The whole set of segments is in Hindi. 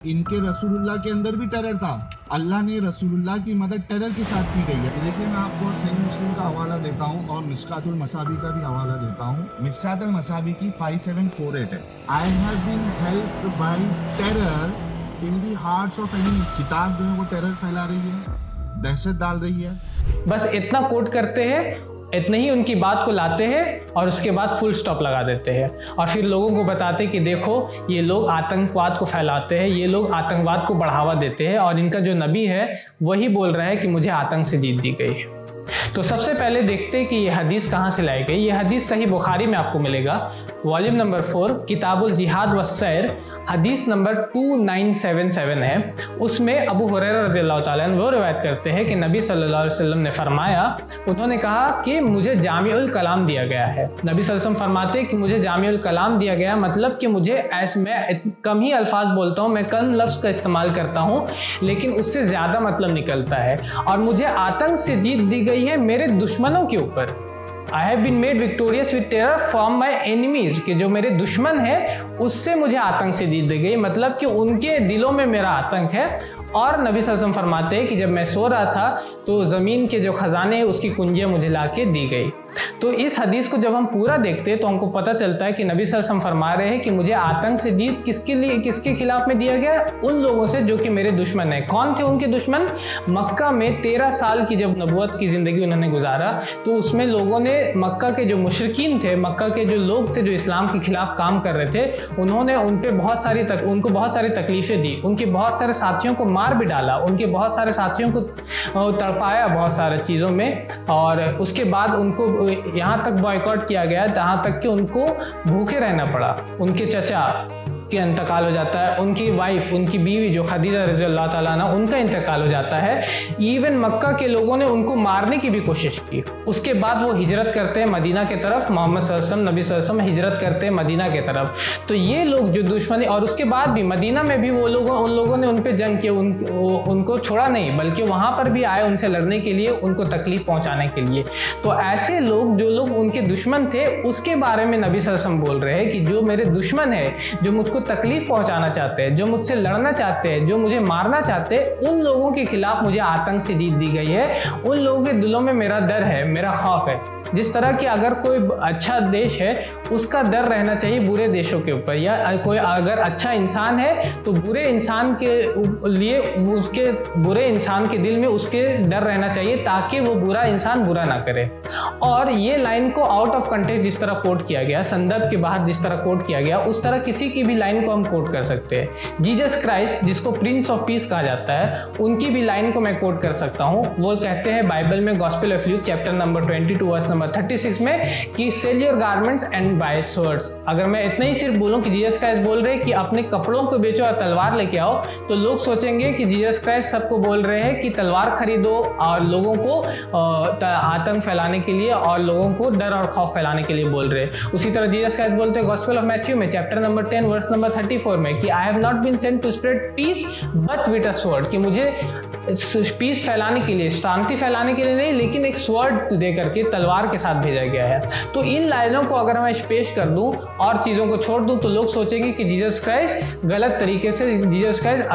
इनके रसूलुल्लाह के अंदर भी टेरर था। अल्लाह ने रसूलुल्लाह की मदद टेरर के साथ की गई है। देखिए, मैं आपको सही मुस्लिम का हवाला देता हूँ और मिशकातुल मसाबी का भी हवाला देता हूँ। मिशकातुल मसाबी की 5748 है। I have been helped by terror in the hearts of enemy. किताब जो है वो टेरर फैला रही है, दहशत डाल रही है। बस इतना कोट करते हैं, इतने ही उनकी बात को लाते हैं और उसके बाद फुल स्टॉप लगा देते हैं और फिर लोगों को बताते हैं कि देखो ये लोग आतंकवाद को फैलाते हैं, ये लोग आतंकवाद को बढ़ावा देते हैं और इनका जो नबी है वही बोल रहा है कि मुझे आतंक से जीत दी गई है। तो सबसे पहले देखते हैं कि ये हदीस कहाँ से लाई गई। ये हदीस सही बुखारी में आपको मिलेगा, वॉल्यूम नंबर 4, किताबुल जिहाद व सैर, हदीस नंबर 2977 है। उसमें अबू हुरैरा रज़ियल्लाहु ताला अन्हु वो रिवायत करते हैं कि नबी सल्लल्लाहु अलैहि वसल्लम ने फरमाया, उन्होंने कहा कि मुझे जामिउल कलाम दिया गया है। नबी सल्लल्लाहु अलैहि वसल्लम फरमाते हैं कि मुझे जामिउल कलाम दिया गया, मतलब कि मुझे मैं कम ही अल्फाज बोलता हूँ, मैं कम लफ्ज़ का इस्तेमाल करता हूँ लेकिन उससे ज़्यादा मतलब निकलता है और मुझे आतंक से जीत दी गई है मेरे दुश्मनों के ऊपर। I have been made victorious with terror from my enemies, कि जो मेरे दुश्मन है उससे मुझे आतंक से जीत दी गई, मतलब कि उनके दिलों में मेरा आतंक है। और नबी सल्लल्लाहु अलैहि वसल्लम फरमाते हैं कि जब मैं सो रहा था तो ज़मीन के जो ख़जाने हैं उसकी कुंजियाँ मुझे ला के दी गई। तो इस हदीस को जब हम पूरा देखते हैं तो हमको पता चलता है कि नबी सल्लल्लाहु अलैहि वसल्लम फरमा रहे हैं कि मुझे आतंक से जीत किसके खिलाफ में दिया गया? उन लोगों से जो कि मेरे दुश्मन हैं। कौन थे उनके दुश्मन? मक्का में 13 साल की जब नबूवत की ज़िंदगी उन्होंने गुजारा तो उसमें लोगों ने मक्का के जो मुशरिकीन थे, मक्का के जो लोग थे जो इस्लाम के खिलाफ काम कर रहे थे, उन्होंने उन पर उनको बहुत सारी तकलीफ़ें दी, उनके बहुत सारे साथियों को मार भी डाला, उनके बहुत सारे साथियों को तड़पाया बहुत सारे चीज़ों में और उसके बाद उनको यहाँ तक बॉयकॉट किया गया, यहाँ तक कि उनको भूखे रहना पड़ा। उनके चचा के इंतकाल हो जाता है, उनकी वाइफ, उनकी बीवी जो खदीजा रज़ियल्लाहु ताला अन्हा, उनका इंतकाल हो जाता है। इवन मक्का के लोगों ने उनको मारने की भी कोशिश की। उसके बाद वो हिजरत करते हैं मदीना के तरफ, मोहम्मद सल्लल्लाहु अलैहि वसल्लम, नबी सल्लल्लाहु अलैहि वसल्लम हिजरत करते हैं मदीना के तरफ। तो ये लोग जो दुश्मनी, और उसके बाद भी मदीना में भी उन लोगों ने उन पर जंग किया, उनको छोड़ा नहीं बल्कि वहाँ पर भी आए उनसे लड़ने के लिए, उनको तकलीफ पहुँचाने के लिए। तो ऐसे लोग जो लोग उनके दुश्मन थे उसके बारे में नबी सल्लल्लाहु अलैहि वसल्लम बोल रहे हैं कि जो मेरे दुश्मन है, जो मुझको तकलीफ पहुंचाना चाहते हैं, जो मुझसे लड़ना चाहते हैं, जो मुझे मारना चाहते हैं, उन लोगों के खिलाफ मुझे आतंक से जीत दी गई है। उन लोगों के दिलों में मेरा डर है, मेरा खौफ है। जिस तरह कि अगर कोई अच्छा देश है उसका डर रहना चाहिए बुरे देशों के ऊपर, या कोई अगर अच्छा इंसान है तो बुरे इंसान के लिए उसके बुरे इंसान के दिल में उसके डर रहना चाहिए ताकि वो बुरा इंसान बुरा ना करे। और ये लाइन को आउट ऑफ कंटेक्स्ट जिस तरह कोट किया गया, संदर्भ के बाहर जिस तरह कोट किया गया, उस तरह किसी की भी लाइन को हम कोट कर सकते हैं। जीसस क्राइस्ट जिसको प्रिंस ऑफ पीस कहा जाता है, उनकी भी लाइन को मैं कोट कर सकता हूँ। वो कहते हैं बाइबल में gospel of Luke chapter number 22 verse number 36 में कि sell your garments and buy swords. अगर मैं इतना ही सिर्फ बोलूं कि जीसस क्राइस्ट बोल रहे हैं कि अपने कपड़ों को बेचो और तलवार लेके आओ, तो लोग सोचेंगे कि जीसस क्राइस्ट सबको बोल रहे हैं कि तलवार खरीदो और लोगों को आतंक फैलाने के लिए और लोगों को डर और खौफ फैलाने के लिए बोल रहे हैं। उसी तरह जीसस क्राइस्ट बोलते हैं गॉस्पेल ऑफ मैथ्यू में चैप्टर नंबर 10 वर्स नंबर 34 में कि I have not been sent to spread peace but with a sword, कि मुझे पीस फैलाने के लिए, शांति फैलाने के लिए नहीं, लेकिन एक स्वॉर्ड दे करके, तलवार के साथ भेजा गया है। तो इन लाइनों को अगर मैं पेश कर दूं और चीज़ों को छोड़ दूं तो लोग सोचेंगे कि जीसस क्राइस्ट गलत तरीके से, जीसस क्राइस्ट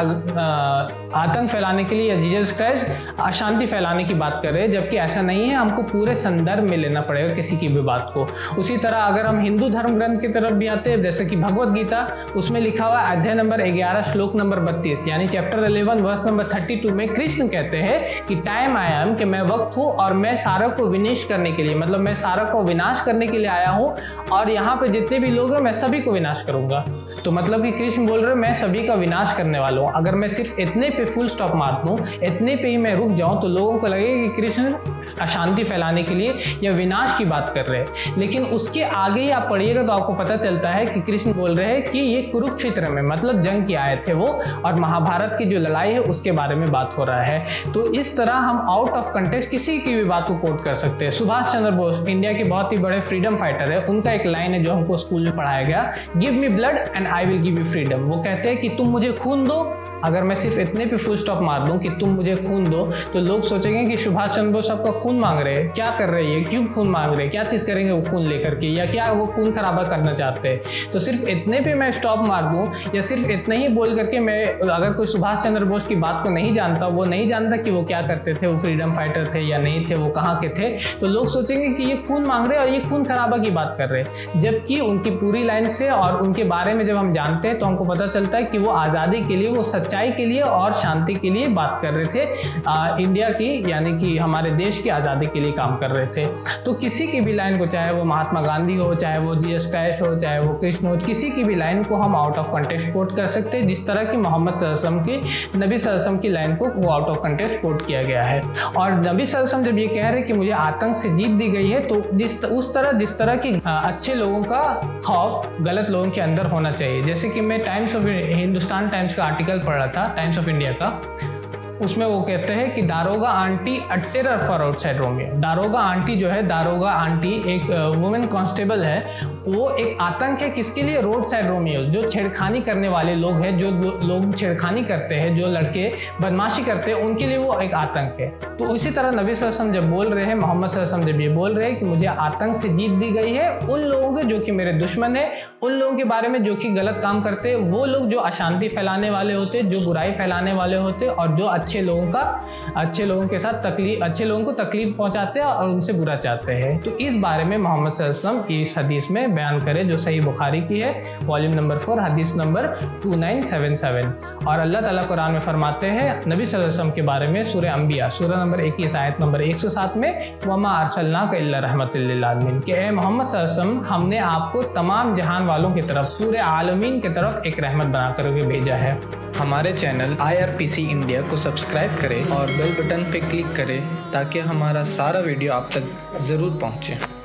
आतंक फैलाने के लिए या जीसस क्राइस्ट अशांति फैलाने की बात कर रहे हैं, जबकि ऐसा नहीं है। हमको पूरे संदर्भ में लेना पड़ेगा किसी की भी बात को। उसी तरह अगर हम हिंदू धर्म ग्रंथ की तरफ भी आते हैं, जैसे कि भगवत गीता, उसमें लिखा हुआ अध्याय नंबर 11 श्लोक नंबर 32 यानी चैप्टर 11 वर्स नंबर 32 में कृष्ण कहते हैं कि टाइम आया कि मैं वक्त हूँ और मैं सारों को विनाश करने के लिए, मतलब मैं सारों को विनाश करने के लिए आया हूँ और यहाँ पे जितने भी लोग हैं मैं सभी को विनाश करूंगा। तो मतलब कि कृष्ण बोल रहे हैं मैं सभी का विनाश करने वाला हूँ। अगर मैं सिर्फ इतने पे फुल स्टॉप मार दूँ, इतने पे ही मैं रुक जाऊँ, तो लोगों को लगेगा कि कृष्ण अशांति फैलाने के लिए या विनाश की बात कर रहे हैं। लेकिन उसके आगे ही आप पढ़िएगा तो आपको पता चलता है कि कृष्ण बोल रहे हैं कि ये कुरुक्षेत्र में, मतलब जंग की आए थे वो, और महाभारत की जो लड़ाई है उसके बारे में बात हो रहा है। तो इस तरह हम आउट ऑफ कंटेक्स्ट किसी की भी बात को कोट कर सकते हैं। सुभाष चंद्र बोस इंडिया के बहुत ही बड़े फ्रीडम फाइटर है, उनका एक लाइन है जो हमको स्कूल में पढ़ाया गया, give me blood and I will give you freedom. वो कहते हैं कि तुम मुझे खून दो, अगर मैं सिर्फ इतने पे फुल स्टॉप मार दूं कि तुम मुझे खून दो, तो लोग सोचेंगे कि सुभाष चंद्र बोस आपका खून मांग रहे हैं, क्या कर रहे हैं, क्यों खून मांग रहे हैं, क्या चीज़ करेंगे वो खून लेकर के, या क्या वो खून खराबा करना चाहते हैं। तो सिर्फ इतने पे मैं स्टॉप मार दूं, या सिर्फ इतना ही बोल करके मैं, अगर कोई सुभाष चंद्र बोस की बात को नहीं जानता, वो नहीं जानता कि वो क्या करते थे, वो फ्रीडम फाइटर थे या नहीं थे, वो कहाँ के थे, तो लोग सोचेंगे कि ये खून मांग रहे हैं और ये खून खराबा की बात कर रहे हैं। जबकि उनकी पूरी लाइन से और उनके बारे में जब हम जानते हैं तो हमको पता चलता है कि वो आज़ादी के लिए, वो सच्चाई के लिए और शांति के लिए बात कर रहे थे, इंडिया की यानी कि हमारे देश की आज़ादी के लिए काम कर रहे थे। तो किसी की भी लाइन को, चाहे वो महात्मा गांधी हो, चाहे वो जीएस कैश हो, चाहे वो कृष्ण हो, किसी की भी लाइन को हम आउट ऑफ कंटेक्स्ट कोट कर सकते हैं, जिस तरह की मोहम्मद सल्लल्लाहु अलैहि वसल्लम की, नबी सल्लल्लाहु अलैहि वसल्लम की लाइन को वो आउट ऑफ कंटेक्स्ट कोट किया गया है। और नबी सल्लल्लाहु अलैहि वसल्लम जब ये कह रहे हैं कि मुझे आतंक से जीत दी गई है, तो जिस तरह की अच्छे लोगों का खौफ गलत लोगों के अंदर होना चाहिए। जैसे कि मैं हिंदुस्तान टाइम्स का आर्टिकल पढ़ रहा था, टाइम्स ऑफ इंडिया का, उसमें वो कहते हैं कि दारोगा aunty a terror for outside Romeo. दारोगा आंटी जो है, दारोगा आंटी एक वुमेन कांस्टेबल है, वो एक आतंक है किसके लिए? रोड साइड रोमियो, जो छेड़खानी करने वाले लोग हैं, जो लोग छेड़खानी करते हैं, जो लड़के बदमाशी करते हैं, उनके लिए वो एक आतंक है। तो इसी तरह नबी सल्लल्लाहु अलैहि वसल्लम जब बोल रहे हैं, मोहम्मद सल्लल्लाहु अलैहि वसल्लम जब ये बोल रहे हैं कि मुझे आतंक से जीत दी गई है, उन लोगों के जो कि मेरे दुश्मन है, उन लोगों के बारे में जो कि गलत काम करते हैं, वो लोग जो अशांति फैलाने वाले होते, जो बुराई फैलाने वाले होते, और जो अच्छे लोगों के साथ अच्छे लोगों को तकलीफ पहुंचाते हैं और उनसे बुरा चाहते हैं। तो इस बारे में मोहम्मद सल्लल्लाहु अलैहि वसल्लम इस हदीस में बयान करें, जो सही बुखारी की है, वॉल्यूम नंबर 4, हदीस नंबर 2977। और अल्लाह ताला कुरान में फरमाते हैं नबी सल्लल्लाहु अलैहि वसल्लम के बारे में, सूरह अंबिया सूरह नंबर 21 आयत नंबर 107 में, वमा अरसलनाका इल्ला रहमतल लिल आलमीन, कि ए मोहम्मद सल्लल्लाहु अलैहि वसल्लम, हमने आपको तमाम जहान वालों की तरफ, पूरे आलमीन की तरफ एक रहमत बना करके भेजा है। हमारे चैनल IRPC इंडिया को सब्सक्राइब करें और बेल बटन पर क्लिक करें ताकि हमारा सारा वीडियो आप तक ज़रूर पहुँचे।